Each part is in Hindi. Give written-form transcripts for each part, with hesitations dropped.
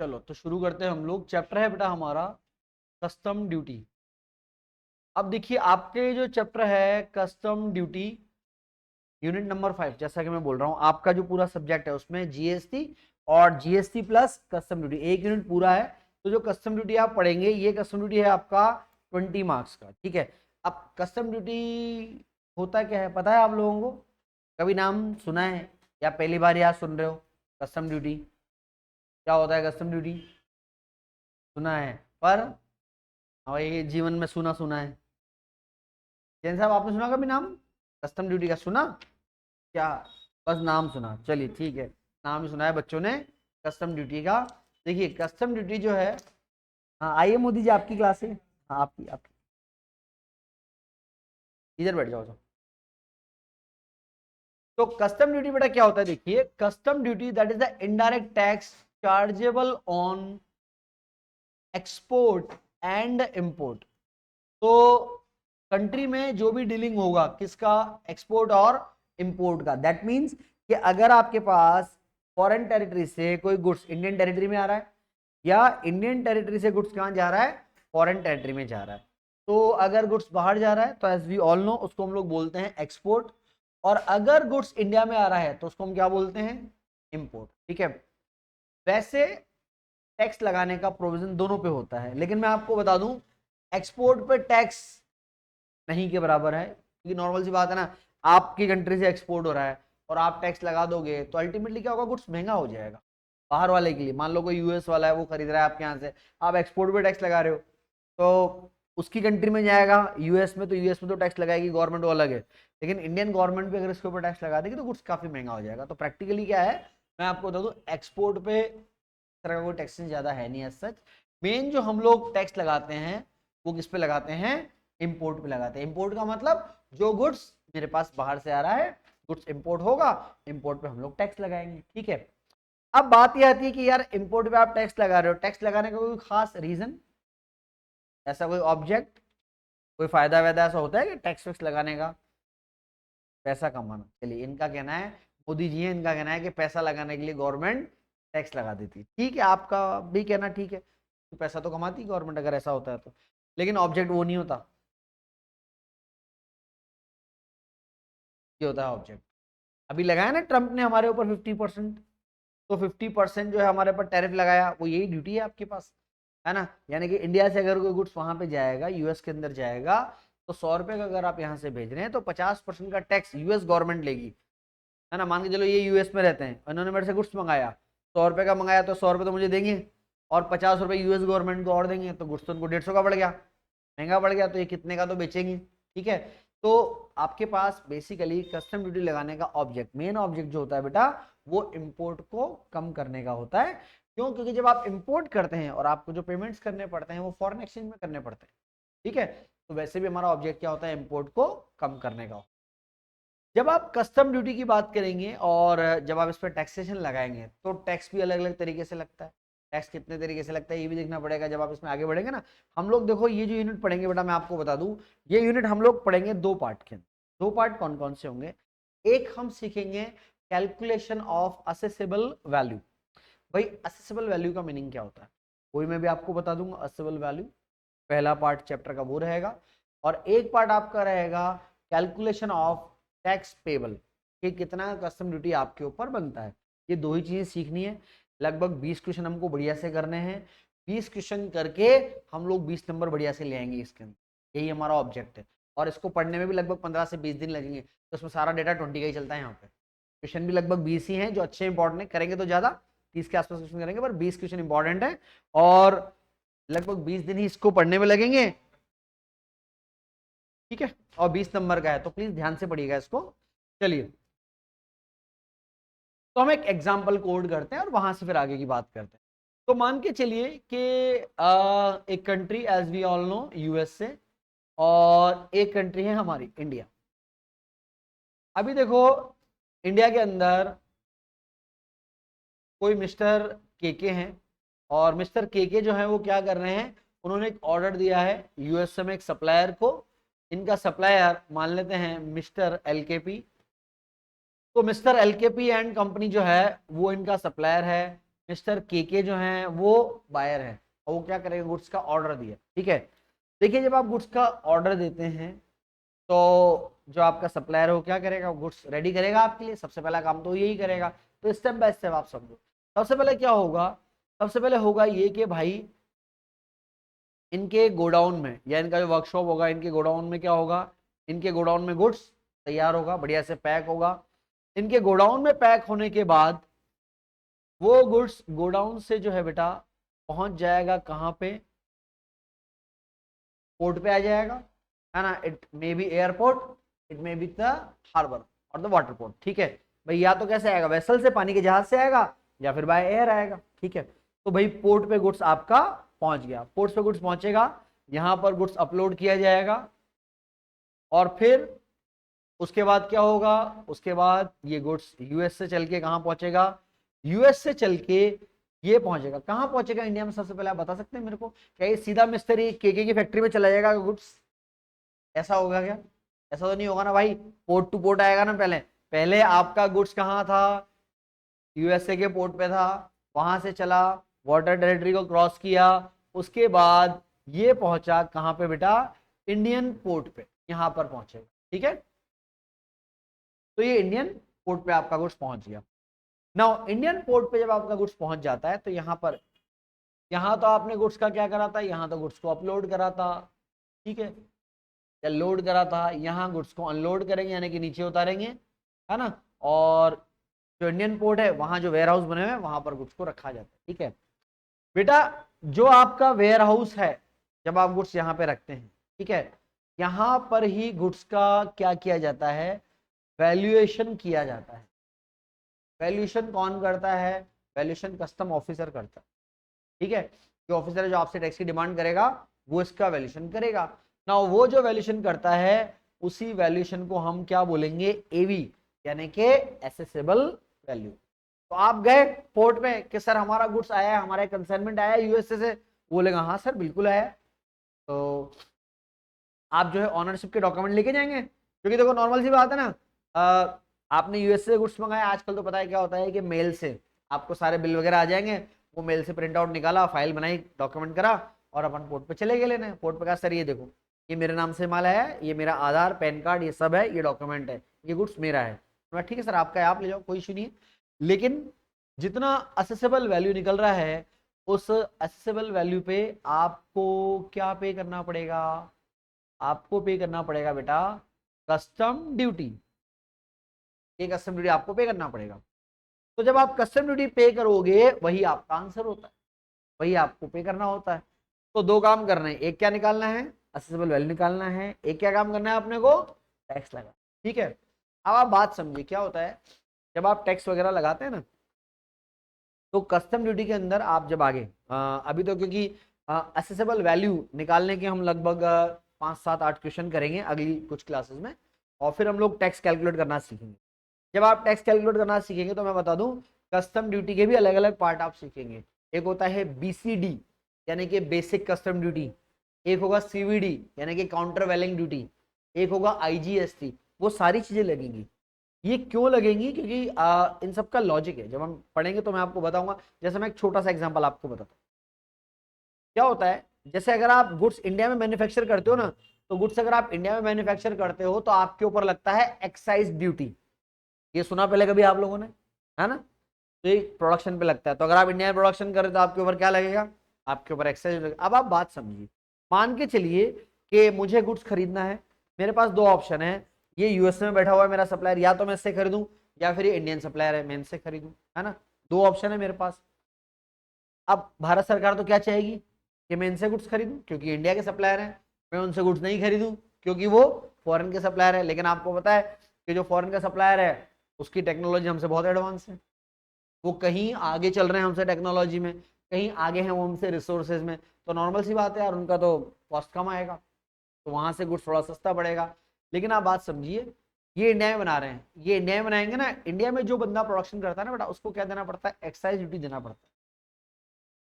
चलो तो शुरू करते हैं हम लोग। चैप्टर है बेटा हमारा कस्टम ड्यूटी। अब देखिए आपके जो चैप्टर है कस्टम ड्यूटी यूनिट नंबर 5, जैसा कि मैं बोल रहा हूं आपका जो पूरा सब्जेक्ट है उसमें जीएसटी और जीएसटी प्लस कस्टम ड्यूटी एक यूनिट पूरा है। तो जो कस्टम ड्यूटी आप पढ़ेंगे ये कस्टम ड्यूटी है आपका 20 मार्क्स का। ठीक है, अब कस्टम ड्यूटी होता क्या है पता है आप लोगों को? कभी नाम सुना है या पहली बार याद सुन रहे हो? कस्टम ड्यूटी क्या होता है? कस्टम ड्यूटी सुना है पर और ये जीवन में सुना सुना है। जैन साहब आपने सुना कभी नाम कस्टम ड्यूटी का? सुना क्या? बस नाम सुना, चलिए ठीक है, नाम ही सुना है बच्चों ने कस्टम ड्यूटी का। देखिए कस्टम ड्यूटी जो है, हाँ आइए मोदी जी आपकी क्लास है। हाँ आपकी इधर बैठ जाओ। तो कस्टम ड्यूटी बेटा क्या होता है? देखिए custom duty that is the indirect tax chargeable on export and import. तो कंट्री में जो भी डीलिंग होगा किसका? एक्सपोर्ट और इंपोर्ट का। दैट मींस कि अगर आपके पास फॉरेन टेरिटरी से कोई गुड्स इंडियन टेरिटरी में आ रहा है या इंडियन टेरिटरी से गुड्स कहां जा रहा है? फॉरेन टेरिटरी में जा रहा है। तो अगर गुड्स बाहर जा रहा है तो एज वी ऑल नो उसको हम लोग बोलते हैं एक्सपोर्ट, और अगर गुड्स इंडिया में आ रहा है तो उसको हम क्या बोलते हैं? इंपोर्ट। ठीक है, वैसे टैक्स लगाने का प्रोविजन दोनों पे होता है, लेकिन मैं आपको बता दूं एक्सपोर्ट पे टैक्स नहीं के बराबर है, क्योंकि नॉर्मल सी बात है ना, आपकी कंट्री से एक्सपोर्ट हो रहा है और आप टैक्स लगा दोगे तो अल्टीमेटली क्या होगा? गुड्स महंगा हो जाएगा बाहर वाले के लिए। मान लो कोई यूएस वाला है वो खरीद रहा है आपके यहाँ से, आप एक्सपोर्ट पे टैक्स लगा रहे हो तो उसकी कंट्री में जाएगा यूएस में, तो यूएस में तो टैक्स लगाएगी गवर्नमेंट, वो अलग है। लेकिन इंडियन गवर्नमेंट भी अगर इसके ऊपर टैक्स लगा देगी तो गुड्स काफी महंगा हो जाएगा। तो प्रैक्टिकली क्या है, मैं आपको बता दूं एक्सपोर्ट पे इस तरह का कोई टैक्स ज्यादा है नहीं एज सच। मेन जो हम लोग टैक्स लगाते हैं वो किस पे लगाते हैं? इंपोर्ट पे लगाते हैं। इंपोर्ट का मतलब जो गुड्स मेरे पास बाहर से आ रहा है, गुड्स इंपोर्ट होगा, इंपोर्ट पे हम लोग टैक्स लगाएंगे। ठीक है, अब बात यह आती है कि यार इंपोर्ट पे आप टैक्स लगा रहे हो, टैक्स लगाने का कोई खास रीजन, ऐसा कोई ऑब्जेक्ट, कोई फायदा वायदा ऐसा होता है कि टैक्स वैक्स लगाने का? पैसा कमाना। चलिए इनका कहना है, मोदी जी है इनका कहना है कि पैसा लगाने के लिए गवर्नमेंट टैक्स लगा देती। ठीक है, आपका भी कहना ठीक है, तो पैसा तो कमाती गवर्नमेंट अगर ऐसा होता है तो, लेकिन ऑब्जेक्ट वो नहीं होता। ये होता है ऑब्जेक्ट। अभी लगाया ना ट्रंप ने हमारे ऊपर 50%, तो 50% जो है हमारे ऊपर टैरिफ लगाया, वो यही ड्यूटी है आपके पास, है ना? यानी कि इंडिया से अगर कोई गुड्स वहां पे जाएगा, यूएस के अंदर जाएगा, तो 100 रुपए का अगर आप यहाँ से भेज रहे हैं तो 50% का टैक्स यूएस गवर्नमेंट लेगी, है ना? मान के चलो ये यूएस में रहते हैं, उन्होंने मेरे से गुड्स मंगाया, 100 रुपए का मंगाया तो 100 रुपए तो मुझे देंगे और 50 रुपए यूएस गवर्नमेंट को और देंगे, तो गुड्स तो उनको 150 का पड़ गया, महंगा पड़ गया, तो ये कितने का तो बेचेंगे। ठीक है, तो आपके पास बेसिकली कस्टम ड्यूटी लगाने का ऑब्जेक्ट, मेन ऑब्जेक्ट जो होता है बेटा, वो इंपोर्ट को कम करने का होता है। क्यों? क्योंकि जब आप इंपोर्ट करते हैं और आपको जो पेमेंट्स करने पड़ते हैं वो फॉरेन एक्सचेंज में करने पड़ते हैं। ठीक है, तो वैसे भी हमारा ऑब्जेक्ट क्या होता है? इंपोर्ट को कम करने का। जब आप कस्टम ड्यूटी की बात करेंगे और जब आप इस पर टैक्सेशन लगाएंगे तो टैक्स भी अलग अलग तरीके से लगता है। टैक्स कितने तरीके से लगता है ये भी देखना पड़ेगा जब आप इसमें आगे बढ़ेंगे ना। हम लोग देखो ये जो यूनिट पढ़ेंगे बेटा, मैं आपको बता दूं ये यूनिट हम लोग पढ़ेंगे दो पार्ट के। दो पार्ट कौन कौन से होंगे? एक हम सीखेंगे कैलकुलेशन ऑफ असेसेबल वैल्यू। भाई असेसेबल वैल्यू का मीनिंग क्या होता है वही मैं भी आपको बता दूंगा। असेसेबल वैल्यू पहला पार्ट चैप्टर का वो रहेगा, और एक पार्ट आपका रहेगा कैलकुलेशन ऑफ टैक्स पेबल, कि कितना कस्टम ड्यूटी आपके ऊपर बनता है। ये दो ही चीजें सीखनी है। लगभग 20 क्वेश्चन हमको बढ़िया से करने हैं। 20 क्वेश्चन करके हम लोग 20 नंबर बढ़िया से ले आएंगे इसके अंदर, यही हमारा ऑब्जेक्ट है। और इसको पढ़ने में भी लगभग 15 से 20 दिन लगेंगे, तो उसमें सारा डेटा 20 का ही चलता है यहाँ पे। क्वेश्चन भी लगभग 20 ही हैं जो अच्छे इंपॉर्टेंट है, करेंगे तो ज्यादा 30 के आसपास क्वेश्चन करेंगे, पर 20 क्वेश्चन इंपॉर्टेंट है और लगभग 20 दिन ही इसको पढ़ने में लगेंगे। ठीक है, और 20 नंबर का है, तो प्लीज ध्यान से पढ़िएगा इसको। चलिए तो हम एक एग्जाम्पल कोड करते हैं और वहां से फिर आगे की बात करते हैं। तो मान के चलिए कि एक country as we all know USA, और एक कंट्री है हमारी इंडिया। अभी देखो इंडिया के अंदर कोई मिस्टर केके हैं, और मिस्टर केके जो है वो क्या कर रहे हैं, उन्होंने एक ऑर्डर दिया है यूएसए में एक सप्लायर को। इनका सप्लायर मान लेते हैं मिस्टर एलकेपी। तो मिस्टर एलकेपी एंड कंपनी जो है वो इनका सप्लायर है। मिस्टर के जो हैं वो बायर हैं और वो क्या करेंगे, गुड्स का ऑर्डर दिया, ठीक है। देखिए जब आप गुड्स का ऑर्डर देते हैं तो जो आपका सप्लायर है वो क्या करेगा, गुड्स रेडी करेगा आपके लिए, सबसे पहला काम तो यही करेगा। तो स्टेप बाय स्टेप आप समझो। सबसे पहले क्या होगा, सबसे पहले होगा ये कि भाई इनके गोडाउन में या इनका जो वर्कशॉप होगा, इनके गोडाउन में क्या होगा, इनके गोडाउन में गुड्स तैयार होगा, बढ़िया से पैक होगा। इनके गोडाउन में पैक होने के बाद वो गुड्स गोडाउन से जो है बेटा पहुंच जाएगा कहाँ पे, पोर्ट पे आ जाएगा, है ना। It may be airport, it may be the harbour और द वाटर पोर्ट, ठीक है भाई। या तो कैसे आएगा, वेसल से, पानी के जहाज से आएगा, या फिर बाय एयर आएगा, ठीक है। तो भाई पोर्ट पे गुड्स आपका पहुंच गया, पोर्ट पे गुड्स पहुंचेगा, यहां पर गुड्स अपलोड किया जाएगा और फिर उसके बाद क्या होगा, उसके बाद ये गुड्स यूएस से चल के कहां पहुंचेगा, यूएस से चल के ये पहुंचेगा कहां, पहुंचेगा इंडिया में। सबसे पहले आप बता सकते हैं मेरे को, क्या ये सीधा मिस्त्री केके की फैक्ट्री में चला जाएगा गुड्स, ऐसा होगा क्या? ऐसा तो नहीं होगा ना भाई, पोर्ट टू पोर्ट आएगा ना। पहले पहले आपका गुड्स कहाँ था, यूएसए के पोर्ट पे था, वहां से चला, वाटर टेरिटरी को क्रॉस किया, उसके बाद ये पहुंचा कहां पे बेटा, इंडियन पोर्ट पे, यहां पर पहुंचेगा, ठीक है। तो ये इंडियन पोर्ट पे आपका गुड्स पहुंच गया। नाउ इंडियन पोर्ट पे जब आपका गुड्स पहुंच जाता है तो यहाँ पर, यहाँ तो आपने गुड्स का क्या करा था, यहाँ तो गुड्स को अपलोड करा था, ठीक है, या लोड करा था। यहाँ गुड्स को अनलोड करेंगे यानी कि नीचे उतारेंगे, है ना। और जो इंडियन पोर्ट है वहां जो वेयर हाउस बने हुए हैं वहां पर गुड्स को रखा जाता है, ठीक है बेटा। जो आपका वेयर हाउस है, जब आप गुड्स यहाँ पे रखते हैं, ठीक है, यहाँ पर ही गुड्स का क्या किया जाता है, वैल्यूएशन किया जाता है। वैल्यूएशन कौन करता है, वैल्यूएशन कस्टम ऑफिसर करता है, ठीक है। जो ऑफिसर है जो आपसे टैक्स की डिमांड करेगा वो इसका वैल्यूएशन करेगा ना। वो जो वैल्यूएशन करता है उसी वैल्यूएशन को हम क्या बोलेंगे, एवी, यानी कि एसेसेबल वैल्यू। तो आप गए पोर्ट में कि सर हमारा गुड्स आया है, हमारा कंसाइनमेंट आया है यूएसए से, बोलेगा हाँ सर बिल्कुल आया। तो आप जो है ऑनरशिप के डॉक्यूमेंट लेके जाएंगे, क्योंकि देखो नॉर्मल सी बात है ना, आपने यूएसए से गुड्स मंगाया, आजकल तो पता है क्या होता है कि मेल से आपको सारे बिल वगैरह आ जाएंगे, वो मेल से प्रिंट आउट निकाला, फाइल बनाई, डॉक्यूमेंट करा और अपन पोर्ट पे चले गए लेने। पोर्ट पे कहा सर ये देखो ये मेरे नाम से माल है, ये मेरा आधार पैन कार्ड ये सब है, ये डॉक्यूमेंट है, ये गुड्स मेरा है। तो ठीक है सर आपका है, आप ले जाओ, कोई इशू नहीं है। लेकिन जितना असेसेबल वैल्यू निकल रहा है उस असेसेबल वैल्यू पे आपको क्या पे करना पड़ेगा, आपको पे करना पड़ेगा बेटा कस्टम ड्यूटी। ये कस्टम ड्यूटी आपको पे करना पड़ेगा। तो जब आप कस्टम ड्यूटी पे करोगे वही आपका आंसर होता है, वही आपको पे करना होता है। तो दो काम करना है, एक क्या निकालना है, असेसेबल वैल्यू निकालना है, एक क्या काम करना है अपने को, टैक्स लगा, ठीक है। अब आप बात समझिए क्या होता है, जब आप टैक्स वगैरह लगाते हैं ना तो कस्टम ड्यूटी के अंदर आप जब आगे अभी तो क्योंकि असेसेबल वैल्यू निकालने के हम लगभग 5 7 8 क्वेश्चन करेंगे अगली कुछ क्लासेस में, और फिर हम लोग टैक्स कैलकुलेट करना सीखेंगे। जब आप टैक्स कैलकुलेट करना सीखेंगे तो मैं बता दूं कस्टम ड्यूटी के भी अलग अलग पार्ट आप सीखेंगे। एक होता है बीसीडी यानी कि बेसिक कस्टम ड्यूटी, एक होगा सीवीडी यानी कि काउंटर वैलिंग ड्यूटी, एक होगा आईजीएसटी। वो सारी चीजें लगेंगी। ये क्यों लगेंगी, क्योंकि इन सब का लॉजिक है, जब हम पढ़ेंगे तो मैं आपको बताऊंगा। जैसे मैं एक छोटा सा एग्जांपल आपको बताता हूँ। क्या होता है, जैसे अगर आप गुड्स इंडिया में मैन्युफैक्चर करते हो ना, तो गुड्स अगर आप इंडिया में मैन्युफैक्चर करते हो तो आपके ऊपर लगता है एक्साइज ड्यूटी। ये सुना पहले कभी आप लोगों ने, है ना। तो ये प्रोडक्शन पे लगता है। तो अगर आप इंडिया में प्रोडक्शन करें तो आपके ऊपर क्या लगेगा, आपके ऊपर एक्साइज लगेगा। अब आप बात समझिए, मान के चलिए कि मुझे गुड्स खरीदना है, मेरे पास दो ऑप्शन है, ये यूएसए में बैठा हुआ है मेरा सप्लायर, या तो मैं इससे खरीदूं या फिर ये इंडियन सप्लायर है मैं इनसे खरीदूं, है ना। दो ऑप्शन है मेरे पास। अब भारत सरकार तो क्या चाहेगी कि मैं इनसे गुड्स खरीदूं क्योंकि इंडिया के सप्लायर हैं, मैं उनसे गुड्स नहीं खरीदूं क्योंकि वो फॉरेन के सप्लायर है। लेकिन आपको पता है कि जो फॉरेन का सप्लायर है उसकी टेक्नोलॉजी हमसे बहुत एडवांस है, वो कहीं आगे चल रहे हैं हमसे टेक्नोलॉजी में, कहीं आगे हैं वो हमसे रिसोर्सेज में। तो नॉर्मल सी बात है यार, उनका तो कॉस्ट कम आएगा, तो वहां से गुड्स थोड़ा सस्ता पड़ेगा। लेकिन आप बात समझिए, ये इंडिया में बना रहे हैं, ये इंडिया में बनाएंगे ना, इंडिया में जो बंदा प्रोडक्शन करता है ना बेटा, उसको क्या देना पड़ता है, एक्साइज ड्यूटी देना पड़ता है।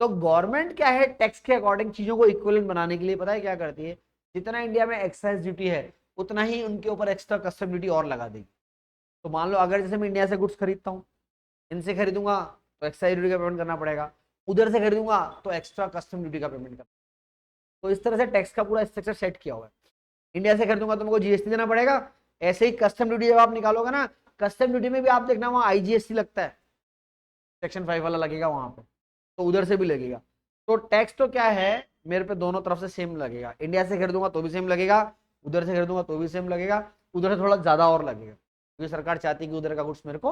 तो गवर्नमेंट क्या है, टैक्स के अकॉर्डिंग चीजों को इक्विवेलेंट बनाने के लिए पता है क्या करती है, जितना इंडिया में एक्साइज ड्यूटी है उतना ही उनके ऊपर एक्स्ट्रा कस्टम ड्यूटी और लगा देगी। तो मान लो अगर जैसे मैं इंडिया से गुड्स खरीदता हूँ, इनसे खरीदूंगा तो एक्साइज ड्यूटी का पेमेंट करना पड़ेगा। उधर से खरीदूंगा तो एक्स्ट्रा कस्टम ड्यूटी का पेमेंट करना। तो इस तरह से टैक्स का पूरा स्ट्रक्चर सेट किया हुआ है। इंडिया से खरीदूंगा तो मेरे को जीएसटी देना पड़ेगा, ऐसे ही कस्टम ड्यूटी जब आप निकालोगे ना, कस्टम ड्यूटी में भी आप देखना वहां आईजीएसटी लगता है, सेक्शन 5 वाला लगेगा वहां पे, तो उधर से भी लगेगा। तो टैक्स तो क्या है मेरे पे दोनों तरफ से सेम लगेगा, इंडिया से खरीदूंगा तो भी सेम लगेगा, उधर से खरीदूंगा तो भी सेम लगेगा, उधर से थोड़ा ज्यादा और लगेगा क्योंकि सरकार चाहती है कि उधर का गुड्स मेरे को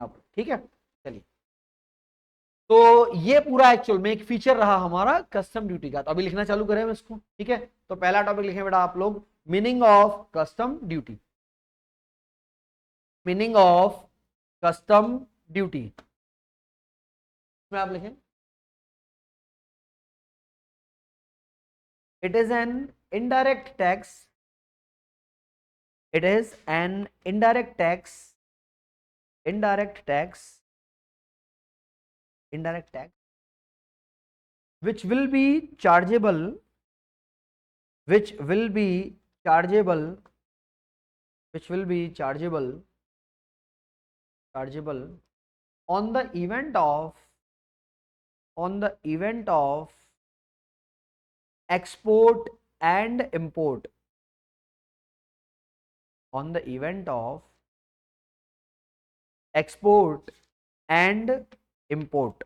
अब, ठीक है। चलिए, तो ये पूरा एक्चुअल में एक फीचर रहा हमारा कस्टम ड्यूटी का। तो अभी लिखना चालू करें हम इसको, ठीक है। तो पहला टॉपिक लिखें बेटा आप लोग, meaning of custom duty. Meaning of custom duty में आप लिखें, it is an indirect tax, it is an indirect tax, indirect tax, indirect tax which will be chargeable, which will be chargeable, which will be chargeable, chargeable on the event of, on the event of export and import, on the event of export and import,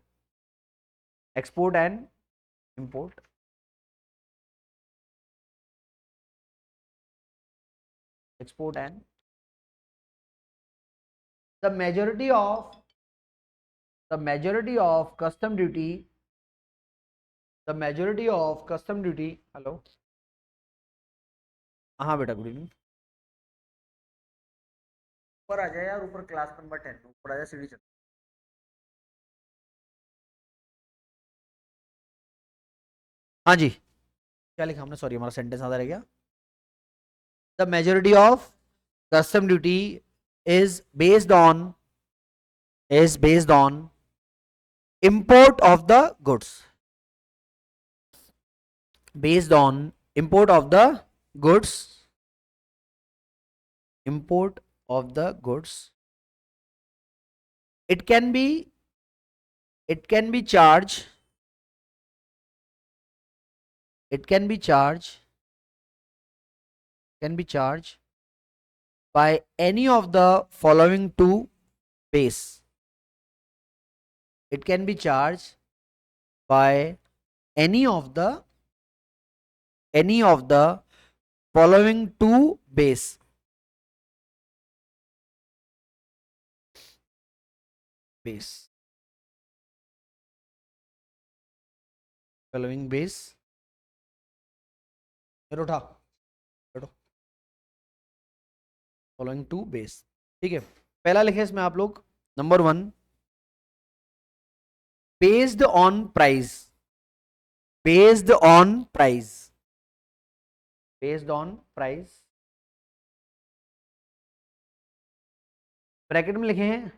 export and import, export and the majority of, the majority of custom duty, the majority of custom duty, hello, हाँ बेटा गुड इवनिंग, ऊपर आ जाए यार, ऊपर क्लास नंबर 10 ऊपर आ जाए, सीढ़ी चल। हाँ जी, क्या लिखा हमने, सॉरी हमारा सेंटेंस आधा रह गया। The majority of custom duty is based on, is based on import of the goods, based on import of the goods, import of the goods. It can be, it can be charged, it can be charged, can be charged by any of the following two base. It can be charged by any of the, any of the following two base. Base, following base, उठा बैठो, फॉलोइंग टू बेस, ठीक है। पहला लिखे इसमें आप लोग, number 1 based on price, based on price, based on price, bracket में लिखे हैं,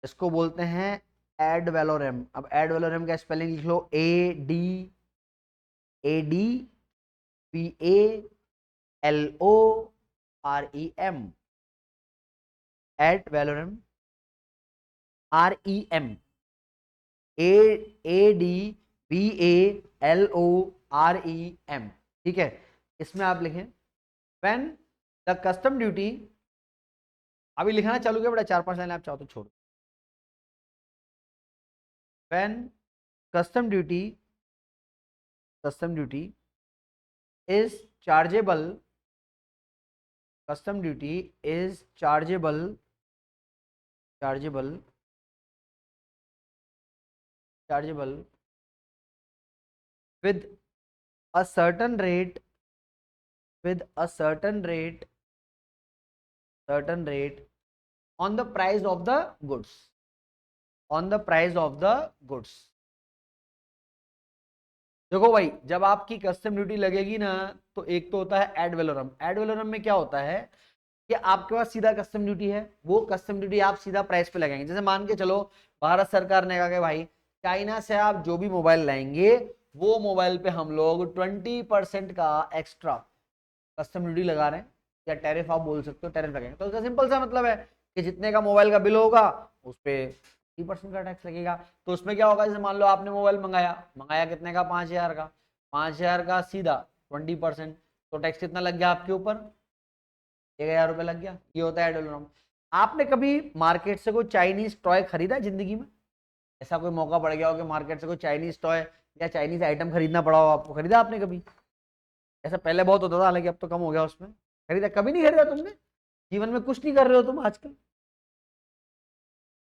इसको बोलते हैं एड वैलोरम। अब एड वैलोरम का स्पेलिंग लिख लो, ADVALOREM, ad valorem, REM, ADVALOREM, ठीक है। इसमें आप लिखें व्हेन द कस्टम ड्यूटी, अभी लिखना चालू किया बेटा, 4-5 लाइन आप चाहो तो छोड़। When custom duty, custom duty is chargeable, custom duty is chargeable, chargeable, chargeable with a certain rate, with a certain rate, certain rate on the price of the goods, on the price of the goods। देखो भाई, जब आपकी कस्टम ड्यूटी लगेगी ना, तो एक तो होता है एड वैलोरम। एड वैलोरम में क्या होता है कि आपके पास सीधा कस्टम ड्यूटी है, वो कस्टम ड्यूटी आप सीधा प्राइस पे लगाएंगे। जैसे मान के चलो भारत सरकार ने कहा कि भाई चाइना से आप जो भी मोबाइल लाएंगे, वो मोबाइल पे हम लोग 20% का एक्स्ट्रा कस्टम ड्यूटी लगा रहे हैं, या टैरिफ आप बोल सकते हो, टैरिफ लगाएंगे। तो उसका सिंपल सा मतलब है कि जितने का मोबाइल का बिल होगा उस पर 30% का टैक्स लगेगा। तो उसमें क्या होगा, जैसे मान लो आपने मोबाइल मंगाया कितने का, 5,000 का, 5,000 का सीधा 20%, तो टैक्स कितना लग गया आपके ऊपर, 1,000 रुपये लग गया। ये होता है एडुलरम। आपने कभी मार्केट से कोई चाइनीज टॉय खरीदा जिंदगी में? ऐसा कोई मौका पड़ गया हो कि मार्केट से कोई चाइनीज टॉय या चाइनीज आइटम खरीदना पड़ा हो आपको, खरीदा आपने कभी? ऐसा पहले बहुत होता था, हालांकि अब तो कम हो गया उसमें। खरीदा? कभी नहीं खरीदा तुमने? जीवन में कुछ नहीं कर रहे हो तुम आजकल?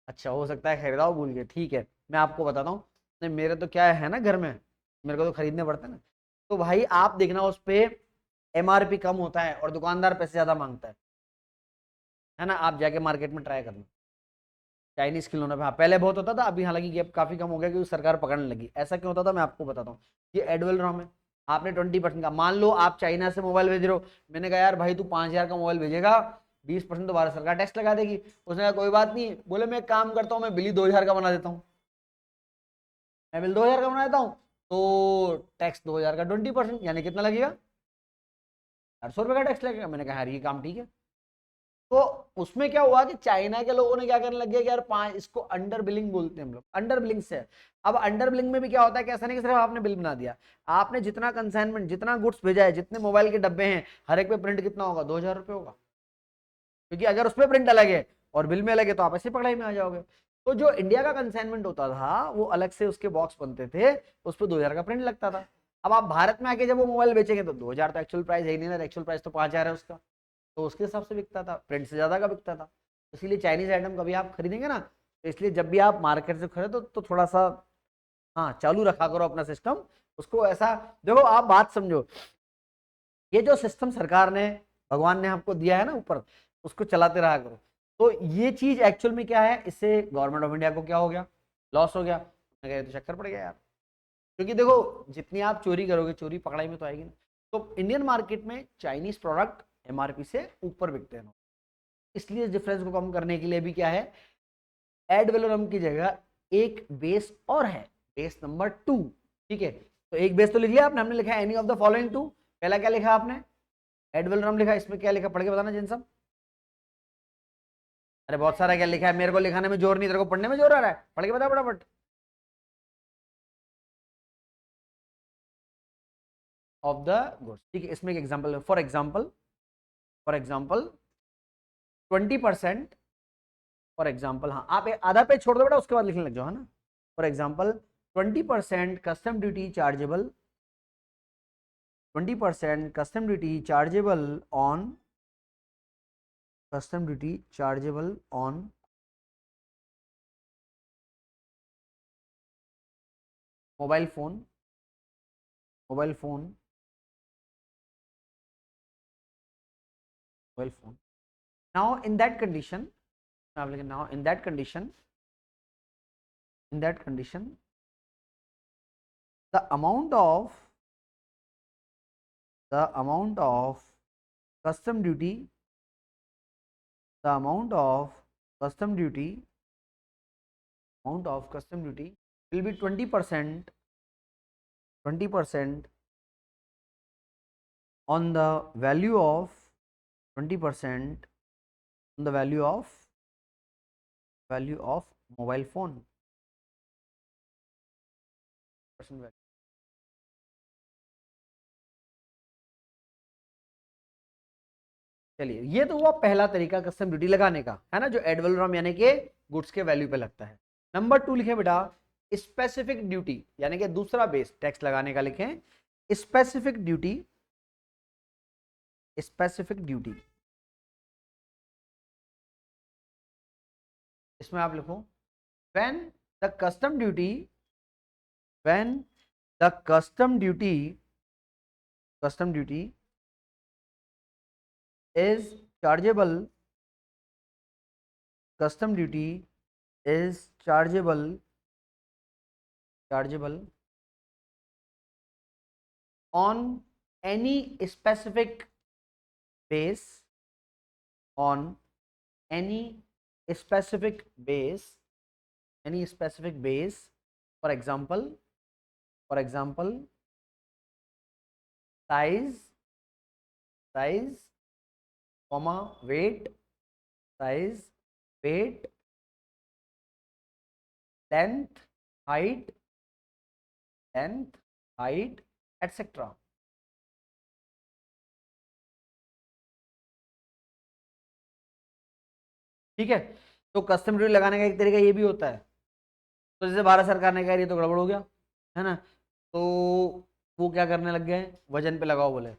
अच्छा, हो सकता है खरीदा हो भूल गए, ठीक है। मैं आपको बताता हूँ, नहीं मेरे तो क्या है ना घर में, मेरे को तो खरीदने पड़ते हैं ना। तो भाई आप देखना उस पे एमआरपी कम होता है और दुकानदार पैसे ज्यादा मांगता है ना। आप जाके मार्केट में ट्राई करना चाइनीज खिलौना पे। हाँ पहले बहुत होता था, अभी हालांकि गैप काफी कम हो गया क्योंकि सरकार पकड़ने लगी। ऐसा क्यों होता था मैं आपको बताता हूँ। ये एडुअल रॉम है। आपने 20% का, मान लो आप चाइना से मोबाइल भेज रहे हो, मैंने कहा यार भाई तू 5,000 का मोबाइल भेजेगा, 20% तो भारत सरकार टैक्स लगा देगी। उसने कहा कोई बात नहीं, बोले मैं एक काम करता हूँ, मैं बिल ही 2,000 का बना देता हूँ, मैं बिल 2,000 का बना देता हूँ, तो टैक्स 2,000 का 20%, यानी कितना लगेगा, 800 रुपये का टैक्स लगेगा। मैंने कहा यार ये काम ठीक है। तो उसमें क्या हुआ कि चाइना के लोगों ने क्या करने लगे कि यार पांच, इसको अंडर बिलिंग बोलते हैं हम लोग, अंडर बिलिंग से। अब अंडर बिलिंग में भी क्या होता है कि ऐसा नहीं कि सिर्फ आपने बिल बना दिया, आपने जितना कंसाइनमेंट, जितना गुड्स भेजा है, जितने मोबाइल के डब्बे हैं, हर एक पे प्रिंट कितना होगा, 2,000 रुपये होगा। क्योंकि अगर उसमें प्रिंट अलग है और बिल में अलग है तो आप ऐसे पकड़ाई में आ जाओगे। तो जो इंडिया का कंसाइनमेंट होता था वो अलग से उसके बॉक्स बनते थे, उस पर 2,000 का प्रिंट लगता था। अब आप भारत में आके जब वो मोबाइल बेचेंगे तो 2,000 तो एक्चुअल प्राइस है ही नहीं ना, एक्चुअल प्राइस तो 5,000 है उसका, तो उसके हिसाब से बिकता था, प्रिंट से ज्यादा का बिकता था। इसीलिए चाइनीज आइटम कभी आप खरीदेंगे ना, तो इसलिए जब भी आप मार्केट से खरीदो तो थोड़ा सा हाँ चालू रखा करो अपना सिस्टम। उसको ऐसा देखो, आप बात समझो, ये जो सिस्टम सरकार ने, भगवान ने आपको दिया है ना ऊपर, उसको चलाते रहा करो। तो ये चीज एक्चुअल में क्या है, इससे गवर्नमेंट ऑफ इंडिया को क्या हो गया, लॉस हो गया। मैं कह, तो चक्कर पड़ गया यार। क्योंकि देखो जितनी आप चोरी करोगे, चोरी पकड़ाई में तो आएगी ना। तो इंडियन मार्केट में चाइनीज प्रोडक्ट एमआरपी से ऊपर बिकते हैं, इसलिए इस डिफरेंस को कम करने के लिए भी क्या है, एड वेलोरम की जगह एक बेस और है, बेस नंबर 2। ठीक है, तो एक बेस तो लिख लिया आपने, हमने लिखा any of the following two. पहला क्या लिखा आपने, एड वेलोरम लिखा, इसमें क्या लिखा पढ़ के बताना जिन सब। अरे बहुत सारा क्या लिखा है, मेरे को लिखाने में जोर नहीं, तेरे को पढ़ने में जोर आ रहा है, पढ़ के बता फटाफट। ऑफ द गुड्स, ठीक है, इसमें एक example, for example 20%, for example, हाँ आप आधा पेज छोड़ दो बेटा, उसके बाद लिखने लग जाओ, है ना। For example 20% custom duty chargeable, 20% custom duty chargeable on, custom duty chargeable on mobile phone, mobile phone, mobile phone. Now in that condition, now in that condition, in that condition the amount of, the amount of custom duty, the amount of custom duty, amount of custom duty will be 20%, 20% on the value of, 20% on the value of mobile phone percent value। चलिए, ये तो हुआ पहला तरीका कस्टम ड्यूटी लगाने का, है ना, जो एड वैलोरम यानी कि गुड्स के वैल्यू पे लगता है। नंबर 2 लिखे बेटा स्पेसिफिक ड्यूटी, यानी कि दूसरा बेस टैक्स लगाने का लिखें, स्पेसिफिक ड्यूटी, स्पेसिफिक ड्यूटी। इसमें आप लिखो when the custom duty, when the custom duty is chargeable, custom duty is chargeable on any specific base, on any specific base, any specific base, for example, for example size, size comma weight, size weight, length, height, length, height etcetera. ठीक है, तो कस्टम ड्यूटी लगाने का एक तरीका ये भी होता है। तो जैसे भारत सरकार ने कह रही तो गड़बड़ हो गया, है ना, तो वो क्या करने लग गए, वजन पे लगाओ बोले,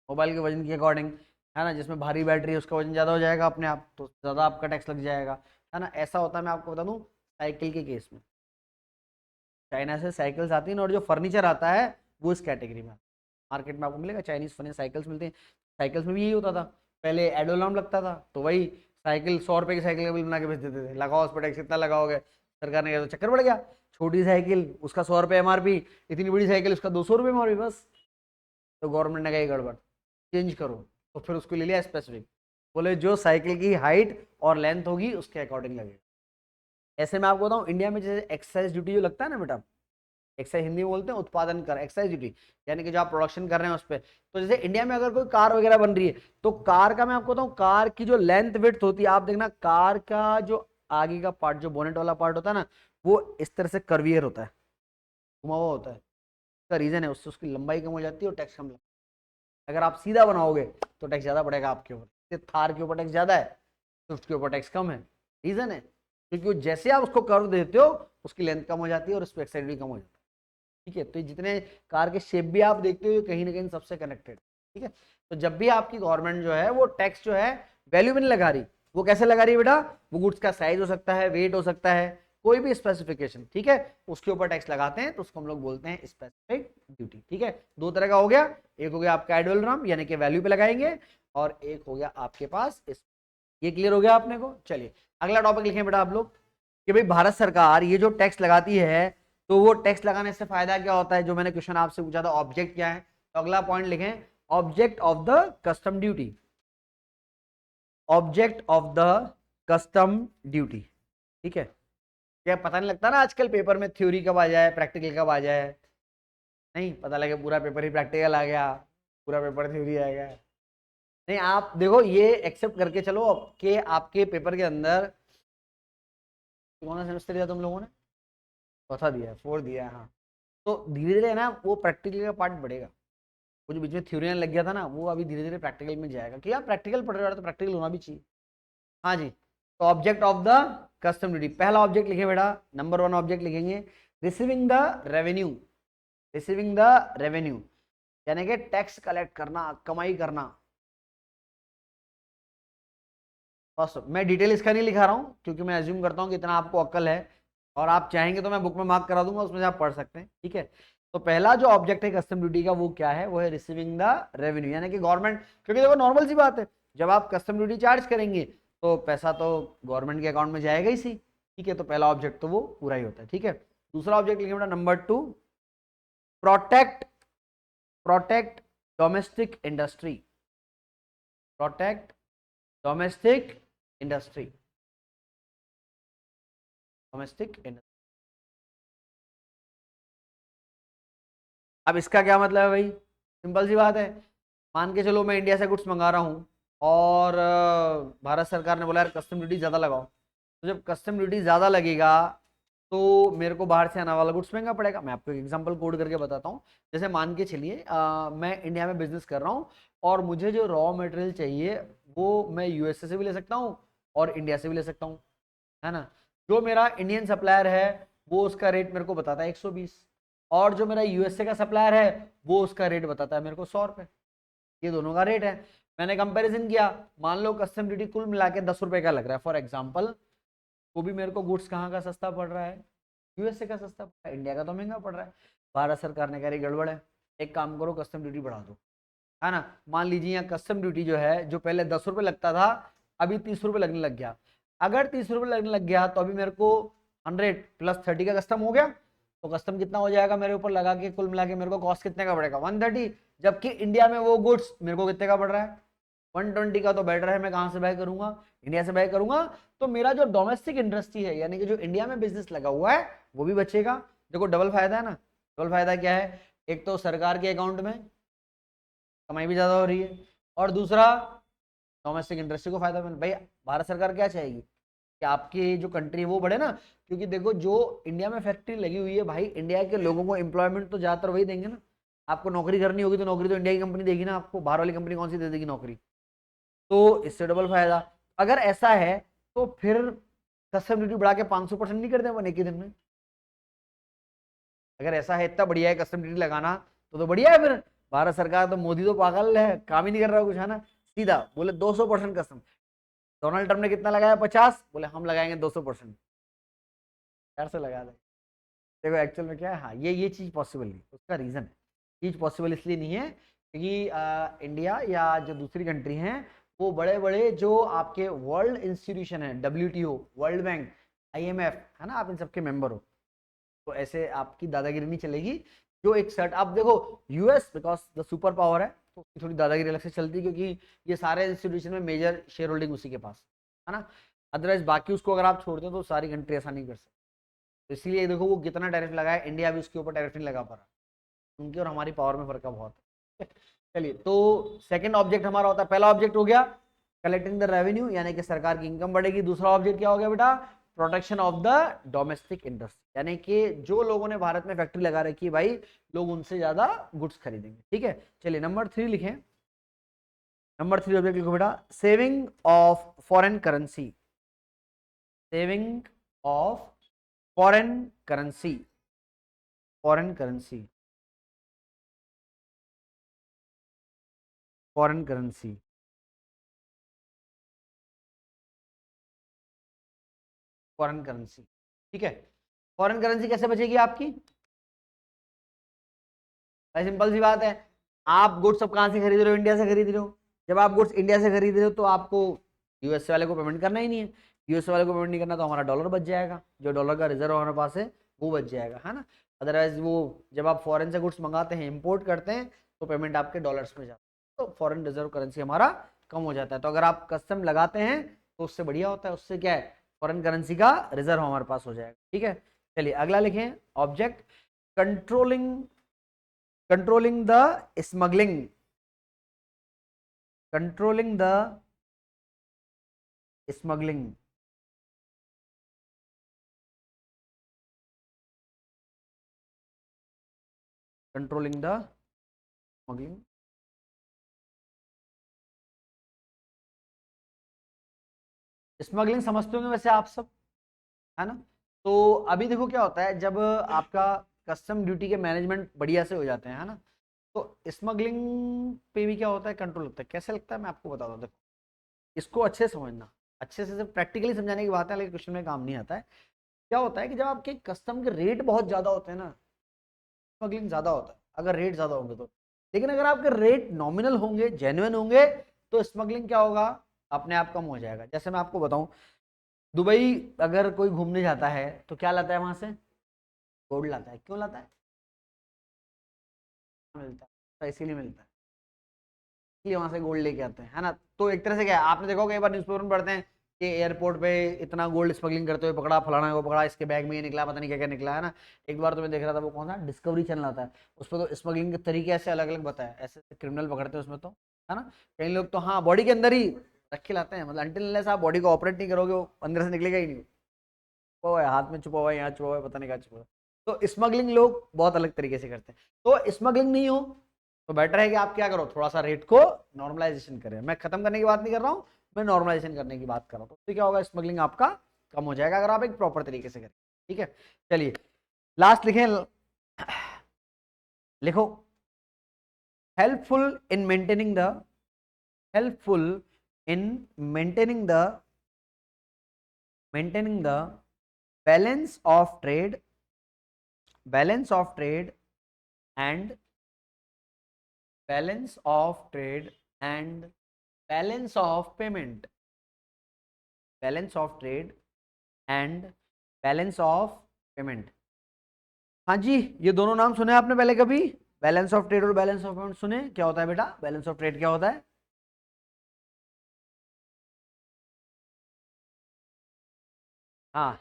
मोबाइल के वजन के अकॉर्डिंग, है ना, जिसमें भारी बैटरी है उसका वजन ज़्यादा हो जाएगा अपने आप, तो ज़्यादा आपका टैक्स लग जाएगा, है ना। ऐसा होता है, मैं आपको बता दूं, साइकिल के केस में चाइना से साइकिल्स आती हैं और जो फर्नीचर आता है वो इस कैटेगरी में, मार्केट में आपको मिलेगा चाइनीज फर्नीचर साइकिल्स मिलते हैं। साइकिल्स में भी यही होता था, पहले एडोलॉम लगता था, तो वही साइकिल 100 रुपए की साइकिल का बिल बना के बेच देते थे, लगाओ उस पर टैक्स कितना लगाओगे, सरकार ने कहा तो चक्कर बढ़ गया, छोटी साइकिल उसका 100 रुपये एमआरपी, इतनी बड़ी साइकिल उसका 200 रुपये एमआरपी बस। तो गवर्नमेंट ने कहा ये गड़बड़, चेंज करो, तो फिर उसको ले लिया स्पेसिफिक, बोले जो साइकिल की हाइट और लेंथ होगी उसके अकॉर्डिंग लगेगा। ऐसे मैं आपको बताऊं, इंडिया में जैसे एक्साइज ड्यूटी जो लगता है ना बेटा, एक्साइज हिंदी में बोलते हैं उत्पादन कर, एक्साइज ड्यूटी यानी कि जो आप प्रोडक्शन कर रहे हैं उस पर, तो जैसे इंडिया में अगर कोई कार वगैरह बन रही है, तो कार का मैं आपको बताऊं, कार की जो लेंथ विड्थ होती है, आप देखना कार का जो आगे का पार्ट, जो बोनेट वाला पार्ट होता है ना, वो इस तरह से कर्वियर होता है, घुमा हुआ होता है। इसका रीजन है, उससे उसकी लंबाई कम हो जाती है और टैक्स कम लगता है। अगर आप सीधा बनाओगे तो टैक्स ज्यादा पड़ेगा आपके ऊपर, थार के ऊपर टैक्स ज्यादा है, स्विफ्ट के ऊपर टैक्स कम है। रीजन है क्योंकि जैसे आप उसको कर्व देते हो उसकी लेंथ कम हो जाती है और उसकी एक्साइड भी कम हो जाती है। ठीक है, तो जितने कार के शेप भी आप देखते हो कहीं ना कहीं सबसे कनेक्टेड। ठीक है, तो जब भी आपकी गवर्नमेंट जो है वो टैक्स जो है वैल्यू में नहीं लगा रही, वो कैसे लगा रही है बेटा, वो गुड्स का साइज हो सकता है, वेट हो सकता है, कोई भी स्पेसिफिकेशन, ठीक है, उसके ऊपर टैक्स लगाते हैं, तो उसको हम लोग बोलते हैं स्पेसिफिक ड्यूटी। ठीक है, दो तरह का हो गया, एक हो गया आपका एडुअल राम यानी कि वैल्यू पे लगाएंगे, और एक हो गया आपके पास ये क्लियर हो गया आपने को। चलिए अगला टॉपिक लिखें बेटा आप लोग, कि भाई भारत सरकार ये जो टैक्स लगाती है, तो वो टैक्स लगाने से फायदा क्या होता है, जो मैंने क्वेश्चन आपसे पूछा था ऑब्जेक्ट क्या है, तो अगला पॉइंट लिखें, object of the custom duty, object of the custom duty. ठीक है, क्या पता नहीं लगता ना आजकल पेपर में थ्योरी कब आ जाए प्रैक्टिकल कब आ जाए, नहीं पता लगे पूरा पेपर ही प्रैक्टिकल आ गया, पूरा पेपर थ्योरी आएगा। नहीं आप देखो ये एक्सेप्ट करके चलो कि आपके पेपर के अंदर कौन सा सेमेस्टर दिया तुम लोगों ने, चौथा दिया है, 4 दिया है, हाँ, तो धीरे धीरे ना वो प्रैक्टिकल का पार्ट बढ़ेगा, वो जो बीच में थ्योरी लग गया था ना, वो अभी धीरे धीरे प्रैक्टिकल में जाएगा, कि आप प्रैक्टिकल पढ़ रहे हो तो प्रैक्टिकल होना भी चाहिए। हाँ जी, तो object of the custom duty, पहला ऑब्जेक्ट लिखे बेटा, नंबर 1 ऑब्जेक्ट लिखेंगे, receiving the revenue, receiving the revenue यानी कि टैक्स कलेक्ट करना, कमाई करना। बस मैं डिटेल इसका नहीं लिखा रहा हूँ क्योंकि मैं एज्यूम करता हूँ कि इतना आपको अक्ल है, और आप चाहेंगे तो मैं बुक में मार्क करा दूंगा, उसमें से आप पढ़ सकते हैं। ठीक है, तो पहला जो ऑब्जेक्ट है कस्टम ड्यूटी का वो क्या है, वो है रिसीविंग द रेवेन्यू यानी कि गवर्नमेंट, क्योंकि देखो नॉर्मल सी बात है, जब आप कस्टम ड्यूटी चार्ज करेंगे तो पैसा तो गवर्नमेंट के अकाउंट में जाएगा ही सी। ठीक है, तो पहला ऑब्जेक्ट तो वो पूरा ही होता है। ठीक है, दूसरा ऑब्जेक्ट लिखे बेटा number 2, protect, protect domestic industry, protect domestic industry, domestic industry. अब इसका क्या मतलब है भाई, सिंपल सी बात है, मान के चलो मैं इंडिया से गुड्स मंगा रहा हूँ और भारत सरकार ने बोला यार कस्टम ड्यूटी ज़्यादा लगाओ, तो जब कस्टम ड्यूटी ज़्यादा लगेगा तो मेरे को बाहर से आने वाला गुड्स महंगा पड़ेगा। मैं आपको एक एग्जांपल कोड करके बताता हूँ, जैसे मान के चलिए मैं इंडिया में बिजनेस कर रहा हूँ और मुझे जो रॉ मटेरियल चाहिए वो मैं यूएसए से भी ले सकता हूँ और इंडिया से भी ले सकता हूँ, है ना। जो मेरा इंडियन सप्लायर है वो उसका रेट मेरे को बताता है 120, और जो मेरा यूएसए का सप्लायर है वो उसका रेट बताता है मेरे को 100 रुपये, ये दोनों का रेट है। मैंने कंपैरिजन किया, मान लो कस्टम ड्यूटी कुल मिला के 10 रुपए का लग रहा है फॉर एग्जाम्पल, तो भी मेरे को गुड्स कहाँ का सस्ता पड़ रहा है, यूएसए का सस्ता पड़ रहा है, इंडिया का तो महंगा पड़ रहा है। भारत सरकार ने कह रही गड़बड़ है, एक काम करो कस्टम ड्यूटी बढ़ा दो, है ना। मान लीजिए यहाँ कस्टम ड्यूटी जो है, जो पहले 10 रुपये लगता था अभी 30 रुपये लगने लग गया, अगर 30 रुपये लगने लग गया तो अभी मेरे को 100 + 30 का कस्टम हो गया, तो कस्टम कितना हो जाएगा मेरे ऊपर लगा के, कुल मिला के मेरे को कॉस्ट कितने का पड़ेगा 130, जबकि इंडिया में वो गुड्स मेरे को कितने का पड़ रहा है 120 का। तो बेटर है मैं कहाँ से बाय करूंगा, इंडिया से बाय करूंगा, तो मेरा जो डोमेस्टिक इंडस्ट्री है यानी कि जो इंडिया में बिजनेस लगा हुआ है वो भी बचेगा। देखो डबल फायदा है ना, डबल फायदा क्या है, एक तो सरकार के अकाउंट में कमाई भी ज्यादा हो रही है, और दूसरा डोमेस्टिक इंडस्ट्री को फायदा मिल, भाई भारत सरकार क्या चाहेगी, कि आपकी जो कंट्री है वो बढ़े ना, क्योंकि देखो जो इंडिया में फैक्ट्री लगी हुई है भाई, इंडिया के लोगों को एम्प्लॉयमेंट तो ज्यादातर वही देंगे ना। आपको नौकरी करनी होगी तो नौकरी तो इंडिया की कंपनी देगी ना आपको, बाहर वाली कंपनी कौन सी दे देगी नौकरी। तो इससे डबल फायदा। अगर ऐसा है तो फिर कस्टम ड्यूटी बढ़ा के 500% नहीं कर दें अपन एक ही दिन में। अगर ऐसा है, इतना बढ़िया है कस्टम ड्यूटी लगाना, तो बढ़िया है फिर। भारत सरकार तो, मोदी तो पागल है, काम ही नहीं कर रहा कुछ, है ना। सीधा बोले 200% कस्टम। डोनाल्ड ट्रम्प ने कितना लगाया, 50, बोले हम लगाएंगे 200%। यार से लगा दे। देखो एक्चुअल में क्या है, हाँ ये चीज पॉसिबल नहीं, उसका रीजन है। चीज पॉसिबल इसलिए नहीं है क्योंकि इंडिया या जो दूसरी कंट्री हैं, वो बड़े बड़े जो आपके वर्ल्ड इंस्टीट्यूशन है, WTO, वर्ल्ड बैंक, IMF, है ना, आप इन सबके मेंबर हो। तो ऐसे आपकी दादागिरी नहीं चलेगी। जो एक सर्ट आप देखो, US because the super power है, तो उसकी थोड़ी दादागिरी अलग से चलती है, क्योंकि ये सारे इंस्टीट्यूशन में मेजर शेयर होल्डिंग उसी के पास है ना। अदरवाइज बाकी उसको अगर आप छोड़ दें तो सारी कंट्री ऐसा नहीं कर सकती। तो इसलिए देखो वो कितना टैरिफ लगाया, इंडिया भी उसके ऊपर टैरिफ नहीं लगा पा रहा। उनकी और हमारी पावर में फर्क है बहुत। चलिए, तो सेकंड ऑब्जेक्ट हमारा होता है, पहला ऑब्जेक्ट हो गया कलेक्टिंग द रेवेन्यू, यानी कि सरकार की इनकम बढ़ेगी। दूसरा ऑब्जेक्ट क्या हो गया बेटा, protection of the domestic industry, यानी कि जो लोगों ने भारत में फैक्ट्री लगा रखी है भाई, लोग उनसे ज्यादा गुड्स खरीदेंगे। ठीक है, चलिए नंबर 3 लिखें। नंबर 3 ऑब्जेक्ट लिखो बेटा, saving of foreign currency. Saving of foreign currency. Foreign currency. Foreign currency. Foreign currency. ठीक है, फॉरेन करेंसी कैसे बचेगी आपकी, भाई सिंपल सी बात है। आप गुड्स सब कहाँ से खरीद रहे हो, इंडिया से खरीद रहे हो। जब आप गुड्स इंडिया से खरीद रहे हो तो आपको यूएसए वाले को पेमेंट करना ही नहीं है। यूएसए वाले को पेमेंट नहीं करना तो हमारा डॉलर बच जाएगा, जो डॉलर का रिजर्व हमारे पास है वो बच जाएगा, है ना। अदरवाइज वो जब आप फॉरेन से गुड्स मंगाते हैं, इंपोर्ट करते हैं, तो पेमेंट आपके डॉलर्स में जाता है, तो फॉरेन रिजर्व करेंसी हमारा कम हो जाता है। तो अगर आप कस्टम लगाते हैं तो उससे बढ़िया होता है, उससे क्या है, फॉरेन करेंसी का रिजर्व हमारे पास हो जाएगा। ठीक है, चलिए अगला लिखें object, controlling controlling the smuggling, controlling the smuggling, controlling the smuggling। Smuggling समझते होंगे वैसे आप सब, है ना। तो अभी देखो क्या होता है, जब आपका कस्टम ड्यूटी के मैनेजमेंट बढ़िया से हो जाते हैं, है ना, तो स्मगलिंग पे भी क्या होता है, कंट्रोल लगता है। कैसे लगता है मैं आपको बताता हूँ, देखो इसको अच्छे से समझना, अच्छे से सिर्फ प्रैक्टिकली समझाने की बात है, लेकिन क्वेश्चन में काम नहीं आता है। क्या होता है कि जब आपके कस्टम के रेट बहुत ज्यादा होते हैं ना, स्मगलिंग ज्यादा होता है, अगर रेट ज्यादा होंगे तो। लेकिन अगर आपके रेट नॉमिनल होंगे, जेन्युइन होंगे, तो स्मगलिंग क्या होगा, अपने आप कम हो जाएगा। जैसे मैं आपको बताऊं, दुबई अगर कोई घूमने जाता है तो क्या लाता है वहां से, गोल्ड लाता है। क्यों लाता है, मिलता है, तो इसीलिए मिलता है, इसलिए वहां से गोल्ड लेके आते हैं, है ना। तो एक तरह से क्या है, आपने देखा होगा, एक बार न्यूज़पेपर में पढ़ते हैं कि एयरपोर्ट पे इतना गोल्ड स्मगलिंग करते हुए पकड़ा, फलाना को पकड़ा, इसके बैग में ये निकला, पता नहीं क्या क्या निकला, है ना। एक बार तो मैं देख रहा था, वो कौन सा डिस्कवरी चैनल आता है, उस पर तो स्मगलिंग के तरीके ऐसे अलग अलग बताया, ऐसे क्रिमिनल पकड़ते हैं उसमें तो, है ना। कई लोग तो हाँ बॉडी के अंदर ही रख के लाते हैं, मतलब अनटिल आप बॉडी को ऑपरेट नहीं करोगे वो अंदर से निकलेगा ही नहीं। छुपा हुआ है, हाथ में छुपा हुआ है, यहाँ छुपा हुआ है, पता नहीं कहाँ छुपा हुआ है। तो स्मगलिंग लोग बहुत अलग तरीके से करते हैं। तो स्मगलिंग नहीं हो तो बेटर है कि आप क्या करो, थोड़ा सा रेट को नॉर्मलाइजेशन करें। मैं खत्म करने की बात नहीं कर रहा हूँ, मैं नॉर्मलाइजेशन करने की बात कर रहा हूँ। तो क्या होगा, स्मगलिंग आपका कम हो जाएगा अगर आप एक प्रॉपर तरीके से करें। ठीक है, चलिए लास्ट लिखें, लिखो, helpful in maintaining the, helpful in maintaining the, maintaining the balance of trade, balance of trade and, balance of trade and balance of payment, balance of trade and balance of payment. हाँ जी, ये दोनों नाम सुने आपने पहले कभी, बैलेंस ऑफ ट्रेड और बैलेंस ऑफ पेमेंट सुने? क्या होता है बेटा बैलेंस ऑफ ट्रेड, क्या होता है? हाँ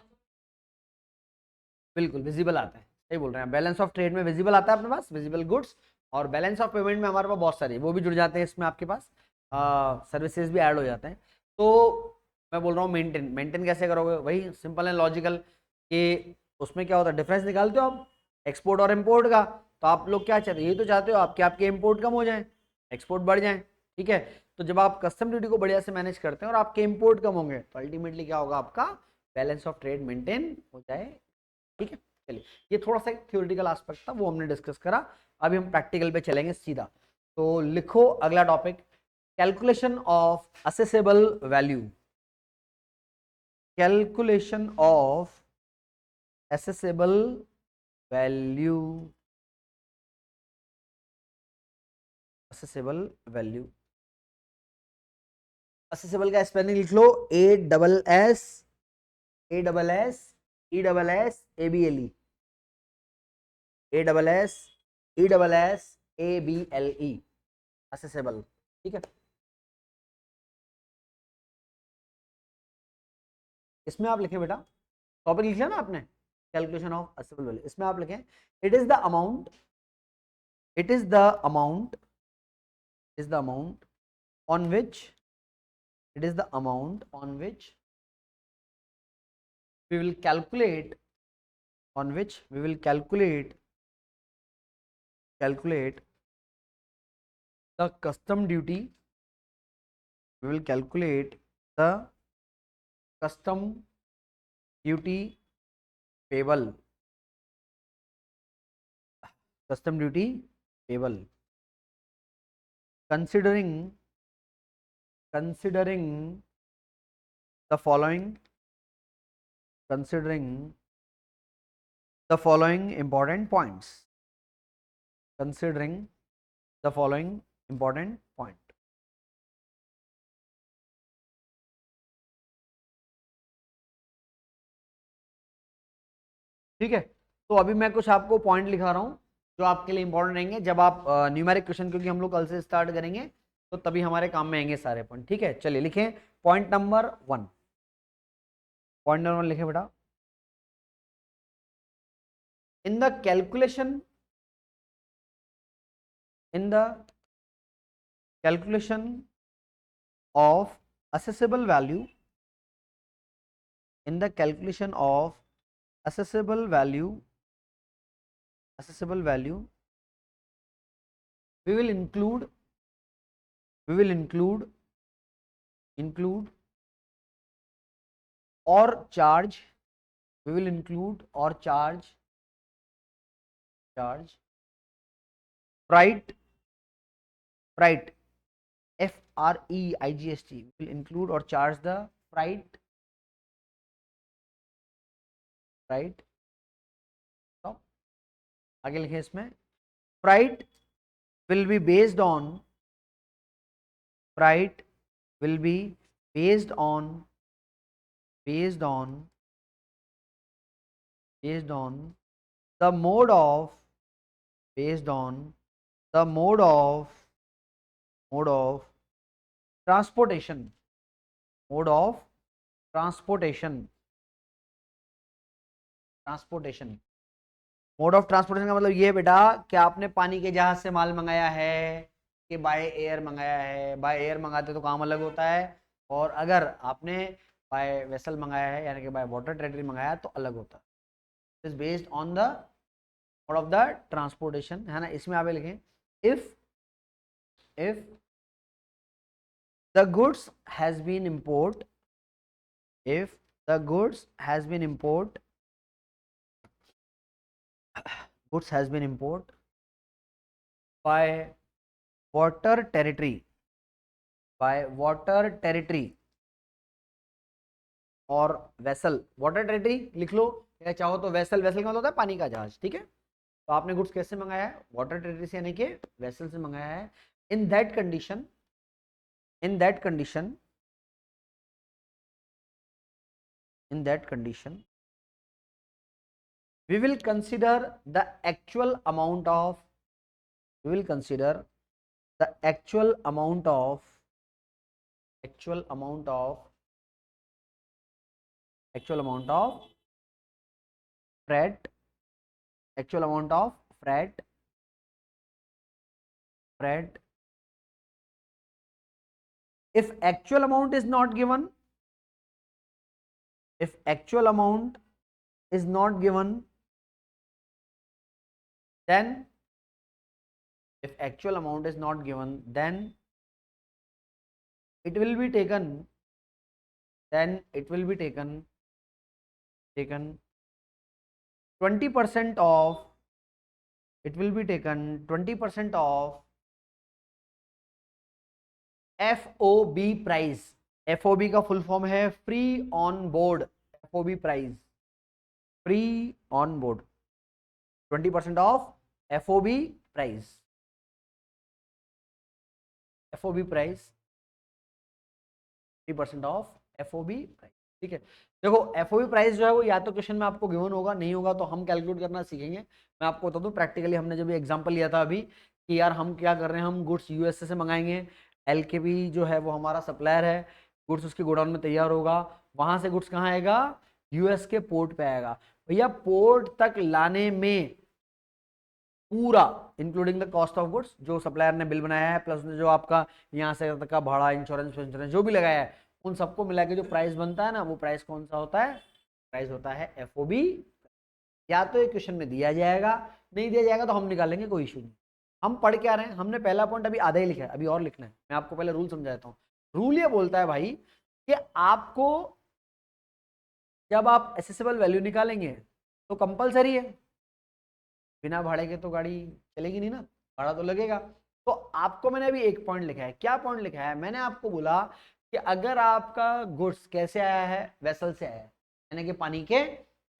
बिल्कुल विजिबल आता है, सही बोल रहे हैं। बैलेंस ऑफ ट्रेड में विजिबल आता है अपने पास, विजिबल गुड्स, और बैलेंस ऑफ पेमेंट में हमारे पास बहुत सारे वो भी जुड़ जाते हैं इसमें, आपके पास सर्विसेज भी ऐड हो जाते हैं। तो मैं बोल रहा हूँ मेंटेन, मेंटेन कैसे करोगे? वही सिंपल एंड लॉजिकल कि उसमें क्या होता है, डिफरेंस निकालते हो आप एक्सपोर्ट और इम्पोर्ट का। तो आप लोग क्या चाहते हो, यही तो चाहते हो आपके आपके इम्पोर्ट कम हो जाए, एक्सपोर्ट बढ़ जाए, ठीक है। तो जब आप कस्टम ड्यूटी को बढ़िया से मैनेज करते हैं और आपके इम्पोर्ट कम होंगे तो अल्टीमेटली क्या होगा, आपका बैलेंस ऑफ ट्रेड मेंटेन हो जाए, ठीक है। चलिए, ये थोड़ा सा थ्योरेटिकल एस्पेक्ट था, वो हमने डिस्कस करा। अभी हम प्रैक्टिकल पे चलेंगे सीधा। तो लिखो अगला topic, calculation of accessible value. Calculation of accessible value, accessible value, accessible का स्पेलिंग लिख लो, ASSESSEBLE, ASSESSEBLE, accessible, ठीक है। इसमें आप लिखें बेटा, टॉपिक लिख लिया ना आपने, कैलकुलेशन ऑफ accessible वैल्यू, इसमें आप लिखें it is the amount, it is the amount, is the amount on which, it is the amount on which we will calculate, on which we will calculate the custom duty, we will calculate the custom duty payable, custom duty payable, considering the following, considering the following important points, considering the following important point। ठीक है, तो अभी मैं कुछ आपको पॉइंट लिखा रहा हूं जो आपके लिए इंपॉर्टेंट रहेंगे जब आप न्यूमेरिक क्वेश्चन, क्योंकि हम लोग कल से स्टार्ट करेंगे तो तभी हमारे काम में आएंगे सारे पॉइंट, ठीक है। चलिए लिखें पॉइंट नंबर 1, पॉइंट नंबर 1 लिखें बेटा, in the calculation, in the calculation of assessable value, in the calculation of assessable value, assessable value, we will include, we will include or charge, we will include or charge freight, freight, FREIGST, will include or charge the freight, freight, तो आगे लिखें इसमें, freight will be based on, freight will be based on, based on, based on the mode of, based on the mode of transportation, mode of transportation, transportation, mode of transportation का मतलब ये बेटा कि आपने पानी के जहाज से माल मंगाया है कि बाय एयर मंगाया है। बाय एयर मंगाते तो काम अलग होता है, और अगर आपने बाय वेसल मंगाया है यानी कि बाय वाटर टेरिटरी मंगाया तो अलग होता है। Is based on the mode of the transportation, है ना। इसमें आप लिखें if the goods has been import, if the goods has been import, goods has been import by water territory, by water territory और वेसल, वाटर टेरिटरी लिख लो या चाहो तो वेसल, वेसल का मतलब होता है पानी का जहाज, ठीक है। तो आपने गुड्स कैसे मंगाया है, वाटर टेरिटरी से यानी कि वेसल से मंगाया है। In that condition, in that condition, in that condition we will consider the actual amount of, we will consider the actual amount of, actual amount of, actual amount of freight, actual amount of freight, freight, if actual amount is not given, if actual amount is not given, then if actual amount is not given, then it will be taken, then it will be taken 20% of, it will be taken 20% of FOB price. FOB का फुल फॉर्म है free on board, FOB price, free on board, 20% of FOB price, FOB price 3% of FOB price. ठीक है, देखो FOB प्राइस जो है वो या तो क्वेश्चन में आपको गिवन होगा, नहीं होगा तो हम कैलकुलेट करना सीखेंगे। मैं आपको बता दूं प्रैक्टिकली, हमने जब एग्जांपल लिया था अभी कि यार हम क्या कर रहे हैं, हम गुड्स यूएसए से मंगाएंगे, LKB जो है वो हमारा सप्लायर है, गुड्स उसके गोडाउन में तैयार होगा, वहां से गुड्स कहाँ आएगा, यूएस के पोर्ट पे आएगा। भैया पोर्ट तक लाने में पूरा including the cost of goods, जो सप्लायर ने बिल बनाया है प्लस जो आपका यहाँ से तक का भाड़ा, इंश्योरेंस जो भी लगाया है, उन सबको मिला के जो प्राइस बनता है ना, वो प्राइस कौन सा होता है, प्राइस होता है FOB। या तो एक क्वेश्चन में दिया जाएगा, नहीं दिया जाएगा तो हम निकालेंगे, कोई इशू नहीं। हम पढ़ क्या रहे हैं, हमने पहला पॉइंट अभी आधा ही लिखा है, अभी और लिखना है। मैं आपको पहले रूल समझाता हूँ। रूल ये बोलता है भाई कि आपको जब आप एसेसिबल वैल्यू निकालेंगे तो कंपलसरी है, बिना भाड़े के तो गाड़ी चलेगी नहीं ना, भाड़ा तो लगेगा। तो आपको मैंने अभी एक पॉइंट लिखा है। क्या पॉइंट लिखा है, मैंने आपको बोला कि अगर आपका गुड्स कैसे आया है, वेसल से आया है, यानी कि पानी के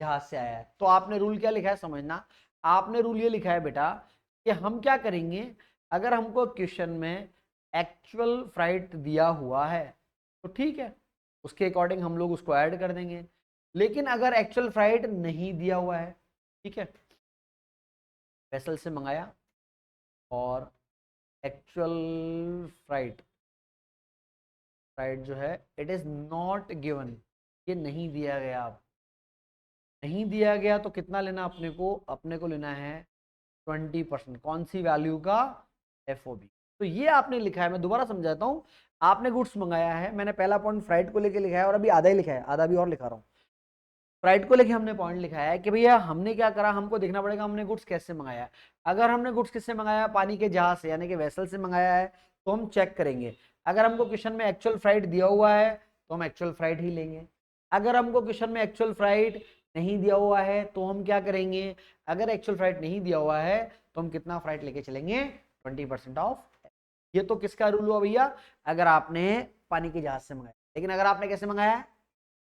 जहाज से आया है, तो आपने रूल क्या लिखा है समझना। आपने रूल ये लिखा है बेटा कि हम क्या करेंगे, अगर हमको क्वेश्चन में एक्चुअल फ्राइट दिया हुआ है तो ठीक है, उसके अकॉर्डिंग हम लोग उसको ऐड कर देंगे। लेकिन अगर एक्चुअल फ्राइट नहीं दिया हुआ है, ठीक है, वेसल से मंगाया और एक्चुअल फ्राइट जो है इट इज नॉट गिवन, ये नहीं दिया गया। आप नहीं दिया गया तो कितना लेना अपने को लेना है 20%। कौन सी वैल्यू का, FOB। तो ये आपने लिखा है, मैं दोबारा समझाता हूँ। आपने गुड्स मंगाया है, मैंने पहला पॉइंट फ्राइट को लेके लिखा है और अभी आधा ही लिखा है, आधा भी और लिखा रहा हूँ। फ्राइट को लेके हमने पॉइंट लिखा है कि भैया हमने क्या करा, हमको देखना पड़ेगा हमने गुड्स कैसे मंगाया। अगर हमने गुड्स किससे मंगाया, पानी के जहाज से यानी कि वेसल से मंगाया है, तो हम चेक करेंगे। अगर हमको क्वेश्चन में एक्चुअल फ्राइट दिया हुआ है तो हम एक्चुअल फ्राइट ही लेंगे। अगर हमको क्वेश्चन में एक्चुअल फ्राइट नहीं दिया हुआ है तो हम क्या करेंगे, अगर एक्चुअल फ्राइट नहीं दिया हुआ है तो हम कितना फ्राइट लेके चलेंगे, 20% ऑफ। ये तो किसका रूल हुआ भैया, अगर आपने पानी के जहाज से मंगाया। लेकिन अगर आपने कैसे मंगाया है,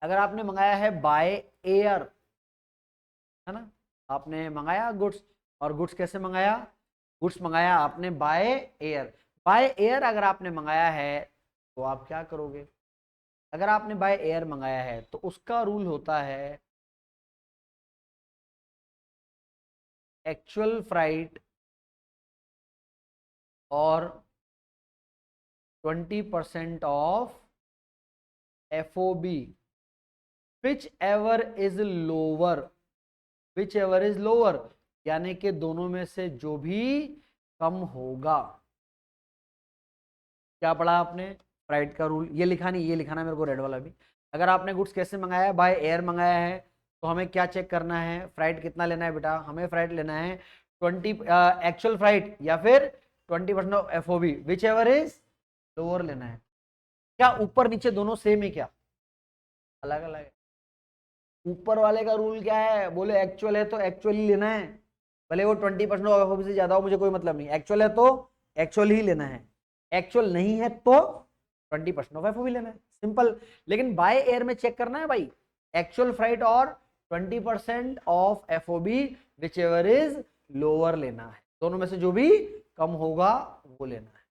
अगर आपने मंगाया है बाय एयर, है ना, आपने मंगाया गुड्स, और गुड्स कैसे मंगाया, गुड्स मंगाया आपने बाय एयर। बाय एयर अगर आपने मंगाया है तो आप क्या करोगे, अगर आपने बाय एयर मंगाया है तो उसका रूल होता है एक्चुअल फ्राइट और 20% of FOB, which ever is lower, which ever is lower, यानी कि दोनों में से जो भी कम होगा। क्या पढ़ा आपने, फ्राइट का रूल, ये लिखा नहीं, ये लिखाना मेरे को रेड वाला भी। अगर आपने गुड्स कैसे मंगाया है, बाय एयर मंगाया है, तो हमें क्या चेक करना है, फ्राइट कितना लेना है बेटा, हमें फ्राइट लेना है 20 एक्चुअल फ्राइट या फिर 20% of FOB, which ever is lower लेना है। क्या ऊपर नीचे दोनों सेम है क्या, अलग अलग है। ऊपर वाले का रूल क्या है, बोले एक्चुअल है तो एक्चुअल ही लेना है, भले वो 20% ऑफ FOB से ज्यादा हो, मुझे कोई मतलब नहीं। एक्चुअल है तो एक्चुअल ही लेना है, एक्चुअल नहीं है तो 20% ऑफ FOB लेना है, सिंपल। लेकिन बाय एयर में चेक करना है भाई, एक्चुअल फ्राइट और 20% of FOB, which ever is lower लेना है, दोनों में से जो भी कम होगा वो लेना है।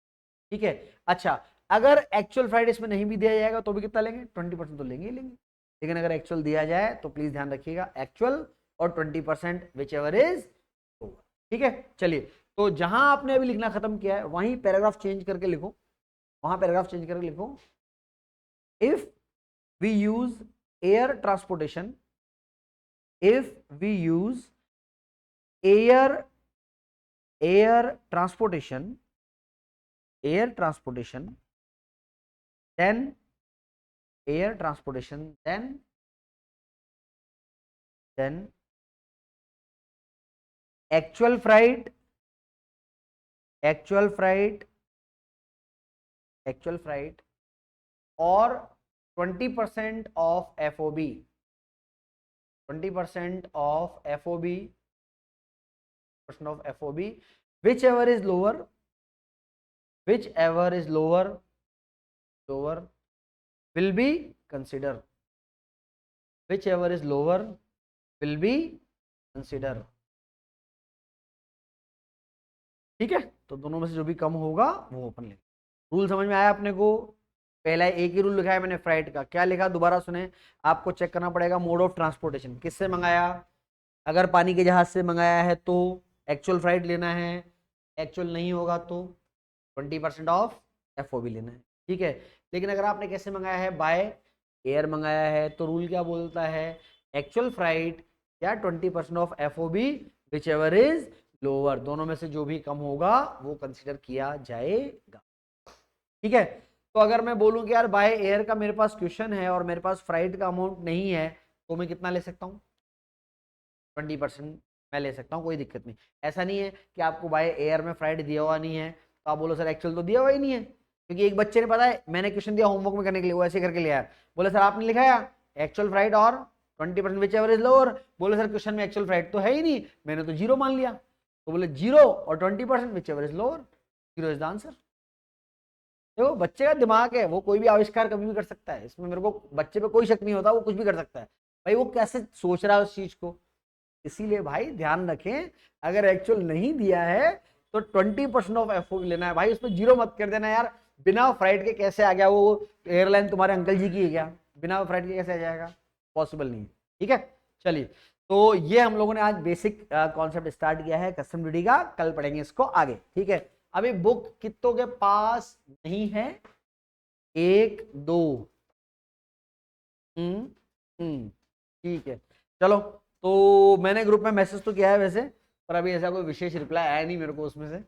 ठीक है, अच्छा अगर एक्चुअल फ्राइट इसमें नहीं भी दिया जाएगा तो भी कितना लेंगे, 20% तो लेंगे ही लेंगे। लेकिन अगर एक्चुअल दिया जाए तो प्लीज ध्यान रखिएगा, एक्चुअल और 20% विच एवर इज लोअर। ठीक है, चलिए, तो जहां आपने अभी लिखना खत्म किया है वहीं पैराग्राफ चेंज करके लिखो, वहां पैराग्राफ चेंज करके लिखो। If we use air transportation, if we use air air transportation, air transportation, then air transportation, then then actual freight, actual freight, actual freight और 20% of FOB, 20% of FOB, percent of FOB, whichever is lower, whichever is lower, lower will be consider, whichever is lower will be consider. ठीक है, तो दोनों में से जो भी कम होगा वो अपन लेंगे. रूल समझ में आया अपने को? पहला एक ही रूल लिखा है मैंने फ्राइट का. क्या लिखा दोबारा सुने, आपको चेक करना पड़ेगा. मोड ऑफ ट्रांसपोर्टेशन, किससे मंगाया? अगर पानी के जहाज से मंगाया है तो एक्चुअल फ्राइट लेना है, एक्चुअल नहीं होगा तो 20% ऑफ एफओबी लेना है. ठीक है, लेकिन अगर आपने कैसे मंगाया है, बाय एयर मंगाया है, तो रूल क्या बोलता है, एक्चुअल फ्राइट या 20% of FOB which ever is lower, दोनों में से जो भी कम होगा वो कंसिडर किया जाएगा. ठीक है, तो अगर मैं बोलूं कि यार बाय एयर का मेरे पास क्वेश्चन है और मेरे पास फ्राइट का अमाउंट नहीं है, तो मैं कितना ले सकता हूँ? 20% मैं ले सकता हूँ, कोई दिक्कत नहीं. ऐसा नहीं है कि आपको बाय एयर में फ्राइट दिया हुआ नहीं है तो आप बोलो सर एक्चुअल तो दिया हुआ ही नहीं है. क्योंकि एक बच्चे ने पता है मैंने क्वेश्चन दिया होमवर्क में करने के लिए, वो ऐसे करके लिया है, बोले सर आपने लिखाया एक्चुअल फ्राइट और 20% विच एवर इज लोअर. बोले सर क्वेश्चन में एक्चुअल फ्राइट तो है ही नहीं, मैंने तो जीरो मान लिया. तो बोले जीरो और 20% which ever is lower, zero is the answer. देखो बच्चे का दिमाग है, वो कोई भी आविष्कार कभी भी कर सकता है, इसमें मेरे को बच्चे पे कोई शक नहीं होता, वो कुछ भी कर सकता है. भाई वो कैसे सोच रहा है उस चीज को, इसीलिए भाई ध्यान रखें, अगर एक्चुअल नहीं दिया है तो 20% ऑफ एफओबी लेना है. भाई उसमें जीरो मत कर देना यार, बिना फ्राइट के कैसे आ गया वो एयरलाइन, तुम्हारे अंकल जी की है क्या? बिना फ्राइट के कैसे आ जाएगा? पॉसिबल नहीं है. ठीक है, चलिए, तो ये हम लोगों ने आज बेसिक कॉन्सेप्ट स्टार्ट किया है कस्टम ड्यूटी का, कल पढ़ेंगे इसको आगे. ठीक है, अभी बुक कितनों के पास नहीं है? 1 2. ठीक है, चलो. तो मैंने ग्रुप में मैसेज तो किया है वैसे, पर अभी ऐसा कोई विशेष रिप्लाई आया नहीं मेरे को उसमें से.